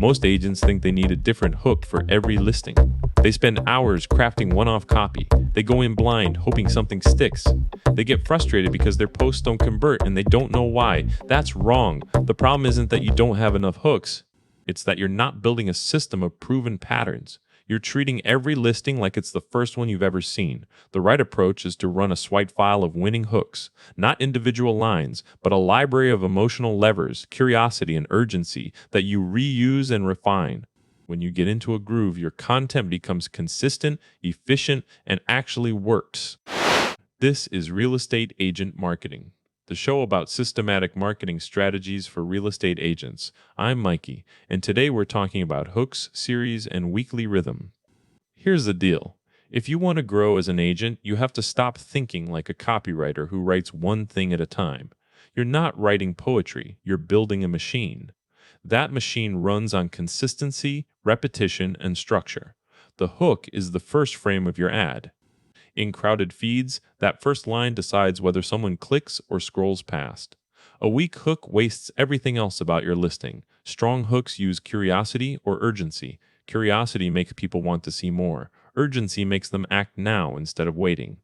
Most agents think they need a different hook for every listing. They spend hours crafting one-off copy. They go in blind, hoping something sticks. They get frustrated because their posts don't convert and they don't know why. That's wrong. The problem isn't that you don't have enough hooks. It's that you're not building a system of proven patterns. You're treating every listing like it's the first one you've ever seen. The right approach is to run a swipe file of winning hooks, not individual lines, but a library of emotional levers, curiosity, and urgency that you reuse and refine. When you get into a groove, your content becomes consistent, efficient, and actually works. This is Real Estate Agent Marketing, the show about systematic marketing strategies for real estate agents. I'm Mikey, and today we're talking about hooks, series, and weekly rhythm. Here's the deal. If you want to grow as an agent, you have to stop thinking like a copywriter who writes one thing at a time. You're not writing poetry, you're building a machine. That machine runs on consistency, repetition, and structure. The hook is the first frame of your ad. In crowded feeds, that first line decides whether someone clicks or scrolls past. A weak hook wastes everything else about your listing. Strong hooks use curiosity or urgency. Curiosity makes people want to see more. Urgency makes them act now instead of waiting.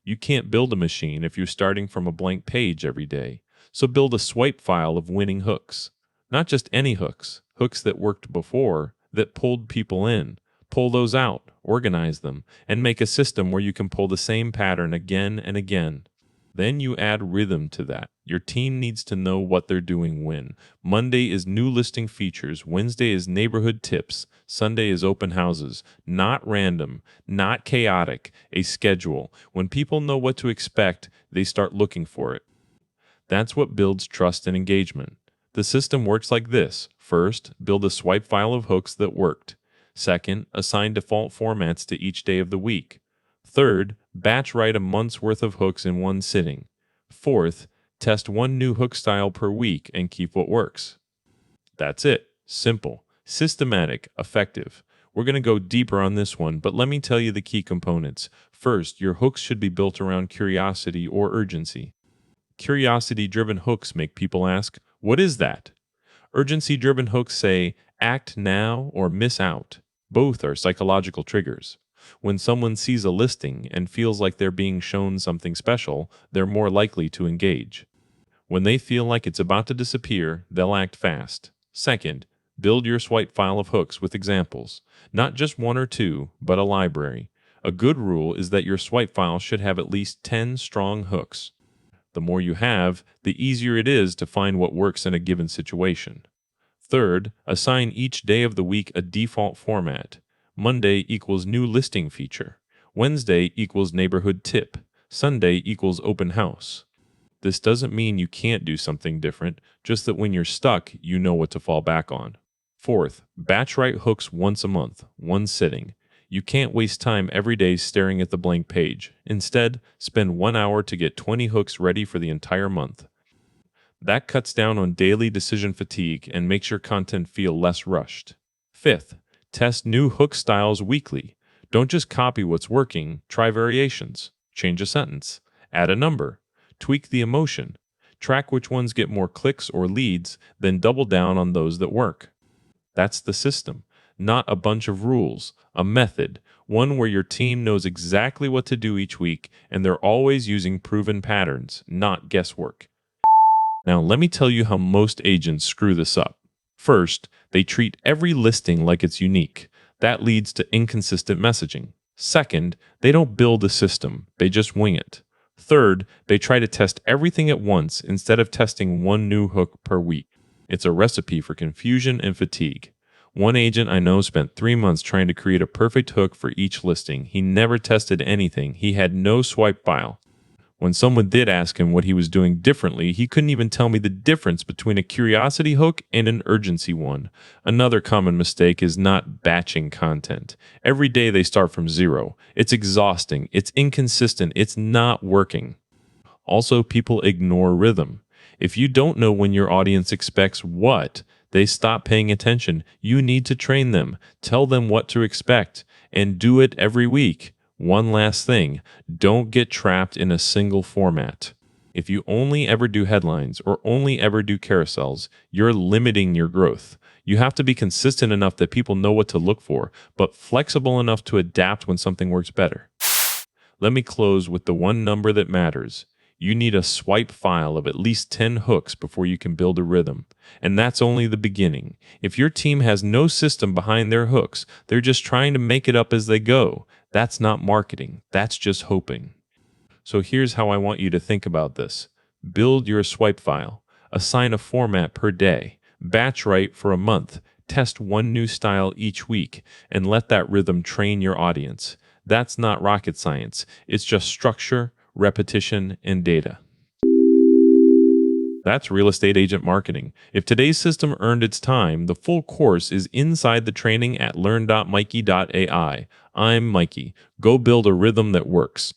You can't build a machine if you're starting from a blank page every day. So build a swipe file of winning hooks. Not just any hooks, hooks that worked before, that pulled people in. Pull those out, organize them, and make a system where you can pull the same pattern again and again. Then you add rhythm to that. Your team needs to know what they're doing when. Monday is new listing features, Wednesday is neighborhood tips, Sunday is open houses. Not random, not chaotic, a schedule. When people know what to expect, they start looking for it. That's what builds trust and engagement. The system works like this. First, build a swipe file of hooks that worked. Second, assign default formats to each day of the week. Third, batch write a month's worth of hooks in one sitting. Fourth, test one new hook style per week and keep what works. That's it. Simple, systematic, effective. We're going to go deeper on this one, but let me tell you the key components. First, your hooks should be built around curiosity or urgency. Curiosity-driven hooks make people ask, "What is that?" Urgency-driven hooks say, "Act now or miss out." Both are psychological triggers. When someone sees a listing and feels like they're being shown something special, they're more likely to engage. When they feel like it's about to disappear, they'll act fast. Second, build your swipe file of hooks with examples. Not just one or two, but a library. A good rule is that your swipe file should have at least 10 strong hooks. The more you have, the easier it is to find what works in a given situation. Third, assign each day of the week a default format. Monday equals new listing feature. Wednesday equals neighborhood tip. Sunday equals open house. This doesn't mean you can't do something different, just that when you're stuck, you know what to fall back on. Fourth, batch write hooks once a month, one sitting. You can't waste time every day staring at the blank page. Instead, spend 1 hour to get 20 hooks ready for the entire month. That cuts down on daily decision fatigue and makes your content feel less rushed. Fifth, test new hook styles weekly. Don't just copy what's working, try variations. Change a sentence, add a number, tweak the emotion, track which ones get more clicks or leads, then double down on those that work. That's the system, not a bunch of rules, a method, one where your team knows exactly what to do each week and they're always using proven patterns, not guesswork. Now, let me tell you how most agents screw this up. First, they treat every listing like it's unique. That leads to inconsistent messaging. Second, they don't build a system, they just wing it. Third, they try to test everything at once instead of testing one new hook per week. It's a recipe for confusion and fatigue. One agent I know spent 3 months trying to create a perfect hook for each listing. He never tested anything. He had no swipe file. When someone did ask him what he was doing differently, he couldn't even tell me the difference between a curiosity hook and an urgency one. Another common mistake is not batching content. Every day they start from zero. It's exhausting. It's inconsistent. It's not working. Also, people ignore rhythm. If you don't know when your audience expects what, they stop paying attention. You need to train them. Tell them what to expect, and do it every week. One last thing, don't get trapped in a single format. If you only ever do headlines or only ever do carousels, you're limiting your growth. You have to be consistent enough that people know what to look for, but flexible enough to adapt when something works better. Let me close with the one number that matters. You need a swipe file of at least 10 hooks before you can build a rhythm. And that's only the beginning. If your team has no system behind their hooks, they're just trying to make it up as they go. That's not marketing. That's just hoping. So here's how I want you to think about this. Build your swipe file. Assign a format per day. Batch write for a month. Test one new style each week. And let that rhythm train your audience. That's not rocket science. It's just structure, repetition, and data. That's real estate agent marketing. If today's system earned its time, the full course is inside the training at learn.mikey.ai. I'm Mikey. Go build a rhythm that works.